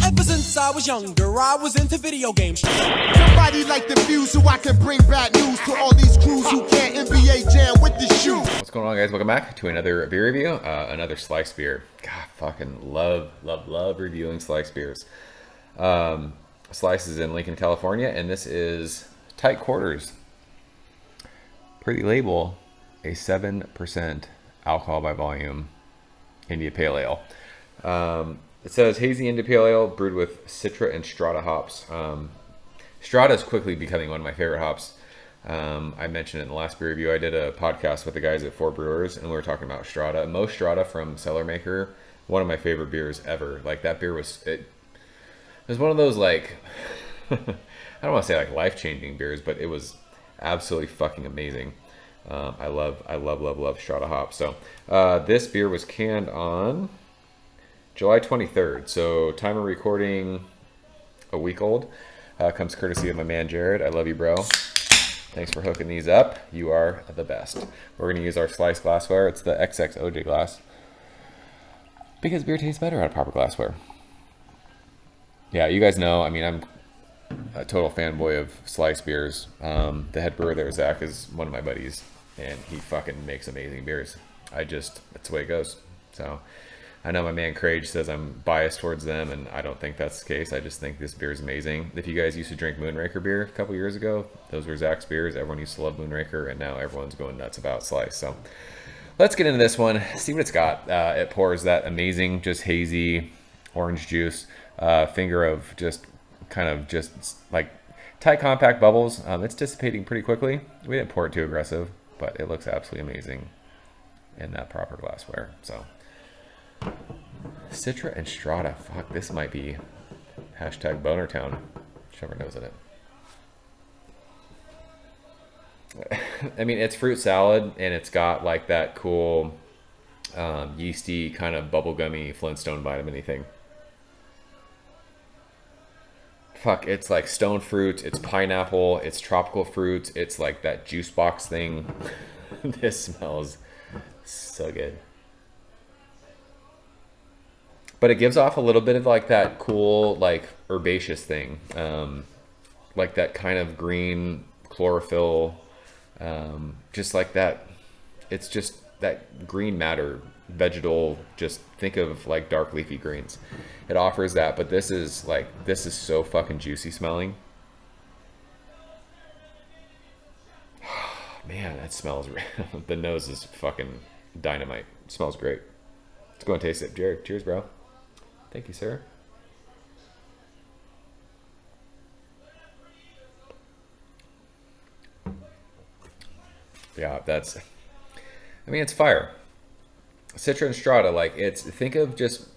Ever since I was younger, I was into video games. Somebody like the fuse so I can bring bad news to all these crews who can't NBA jam with the shoe. What's going on, guys? Welcome back to another beer review, another sliced beer. God, fucking love reviewing sliced beers. Slice is in Lincoln, California, and this is Tight Quarters. Per the label, a 7% alcohol by volume India Pale Ale. It says hazy India Pale Ale brewed with Citra and Strata hops. Strata is quickly becoming one of my favorite hops. I mentioned it in the last beer review. I did a podcast with the guys at Four Brewers, and we were talking about Strata. Most Strata from Cellar Maker, one of my favorite beers ever. Like, that beer was, it was one of those, like, I don't want to say like life-changing beers, but it was absolutely fucking amazing. I love Strata hops. So this beer was canned on July 23rd. So time of recording, a week old. Comes courtesy of my man Jared. I love you, bro. Thanks for hooking these up. You are the best. We're going to use our slice glassware. It's the XX OJ glass, because beer tastes better out of proper glassware. Yeah, you guys know, I mean, I'm a total fanboy of slice beers. The head brewer there, Zach, is one of my buddies, and he fucking makes amazing beers. That's the way it goes. So I know my man Craig says I'm biased towards them, and I don't think that's the case. I just think this beer is amazing. If you guys used to drink Moonraker beer a couple years ago, those were Zach's beers. Everyone used to love Moonraker, and now everyone's going nuts about Slice. So let's get into this one, see what it's got. It pours that amazing, just hazy orange juice, finger of just kind of just like tight, compact bubbles. It's dissipating pretty quickly. We didn't pour it too aggressive, but it looks absolutely amazing in that proper glassware. So Citra and Strata. Fuck, this might be hashtag Bonertown. Shove our nose in it. I mean, it's fruit salad, and it's got like that cool yeasty kind of bubblegummy Flintstone vitamin-y thing. Fuck, it's like stone fruit, it's pineapple, it's tropical fruits, it's like that juice box thing. This smells so good. But it gives off a little bit of like that cool, like herbaceous thing. Like that kind of green chlorophyll, just like that. It's just that green matter, vegetal, just think of like dark leafy greens. It offers that, but this is so fucking juicy smelling. Man, that smells, the nose is fucking dynamite. It smells great. Let's go and taste it. Jared, cheers, bro. Thank you, sir. Yeah, I mean, it's fire. Citra and Strata, like, think of just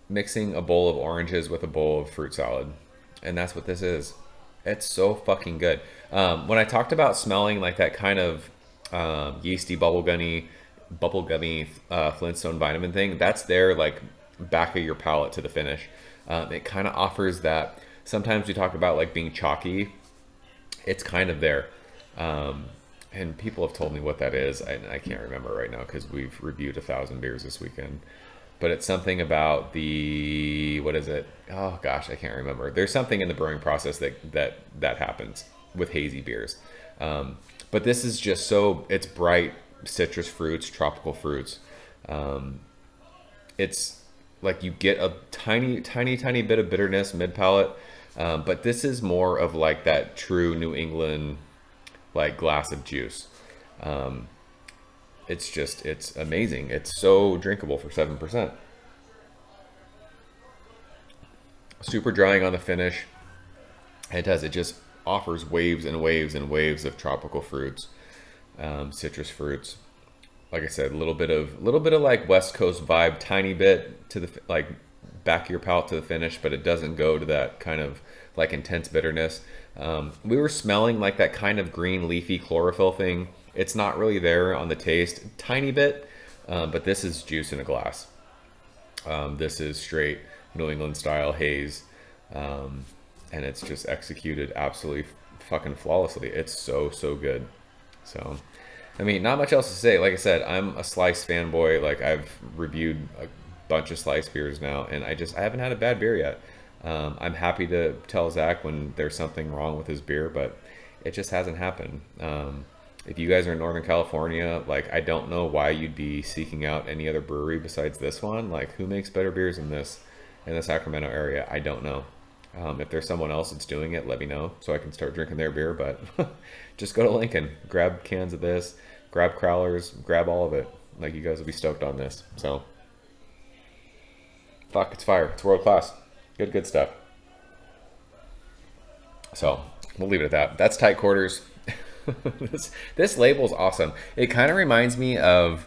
mixing a bowl of oranges with a bowl of fruit salad. And that's what this is. It's so fucking good. When I talked about smelling like that kind of yeasty, bubblegummy Flintstone vitamin thing, that's their like back of your palate to the finish. It kind of offers that. Sometimes we talk about like being chalky. It's kind of there. And people have told me what that is. I can't remember right now because we've reviewed 1,000 beers this weekend. But it's something about what is it? Oh gosh, I can't remember. There's something in the brewing process that happens with hazy beers. But this is just it's bright citrus fruits, tropical fruits. It's like you get a tiny bit of bitterness mid palate. But this is more of like that true New England like glass of juice. It's amazing. It's so drinkable for 7%. Super drying on the finish. It just offers waves and waves and waves of tropical fruits, citrus fruits. Like I said, a little bit of like West Coast vibe, tiny bit to the like back of your palate to the finish, but it doesn't go to that kind of like intense bitterness. We were smelling like that kind of green leafy chlorophyll thing. It's not really there on the taste, tiny bit, but this is juice in a glass. This is straight New England style haze, and it's just executed absolutely fucking flawlessly. It's so good. So, I mean, not much else to say. Like I said, I'm a Slice fanboy. Like, I've reviewed a bunch of Slice beers now, and I haven't had a bad beer yet. I'm happy to tell Zach when there's something wrong with his beer, but it just hasn't happened. If you guys are in Northern California, like, I don't know why you'd be seeking out any other brewery besides this one. Like, who makes better beers than this in the Sacramento area? I don't know. If there's someone else that's doing it, let me know so I can start drinking their beer. But just go to Lincoln, grab cans of this, grab crowlers, grab all of it. Like, you guys will be stoked on this. So, fuck, it's fire. It's world class. Good stuff. So, we'll leave it at that. That's Tight Quarters. This label's awesome. It kind of reminds me of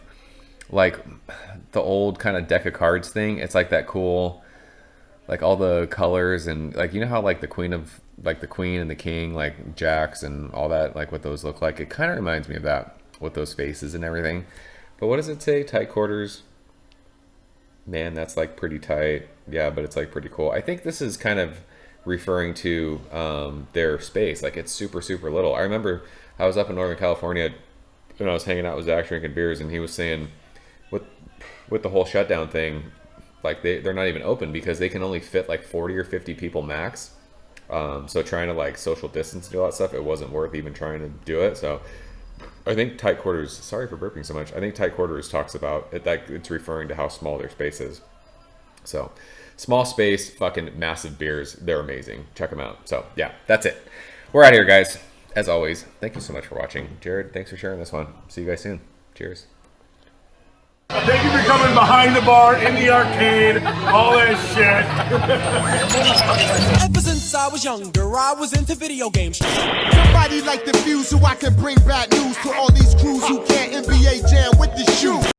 like the old kind of deck of cards thing. It's like that cool, like all the colors and like, you know how like the queen and the king, like jacks and all that, like what those look like. It kind of reminds me of that with those faces and everything. But what does it say? Tight Quarters. Man, that's like pretty tight. Yeah, but it's like pretty cool. I think this is kind of referring to their space. Like, it's super little. I remember I was up in Northern California when I was hanging out with Zach drinking beers, and he was saying with the whole shutdown thing, like they're not even open because they can only fit like 40 or 50 people max. So trying to like social distance and do all that stuff, it wasn't worth even trying to do it. So I think Tight Quarters, sorry for burping so much, I think Tight Quarters talks about it, like it's referring to how small their space is. So small space, fucking massive beers, they're amazing. Check them out. So yeah, that's it. We're out of here, guys. As always, thank you so much for watching. Jared, thanks for sharing this one. See you guys soon. Cheers. Thank you for coming behind the bar, in the arcade, all that shit. Ever since I was younger, I was into video games. Somebody like the Fuse so I can bring bad news to all these crews who can't NBA jam with the shoe.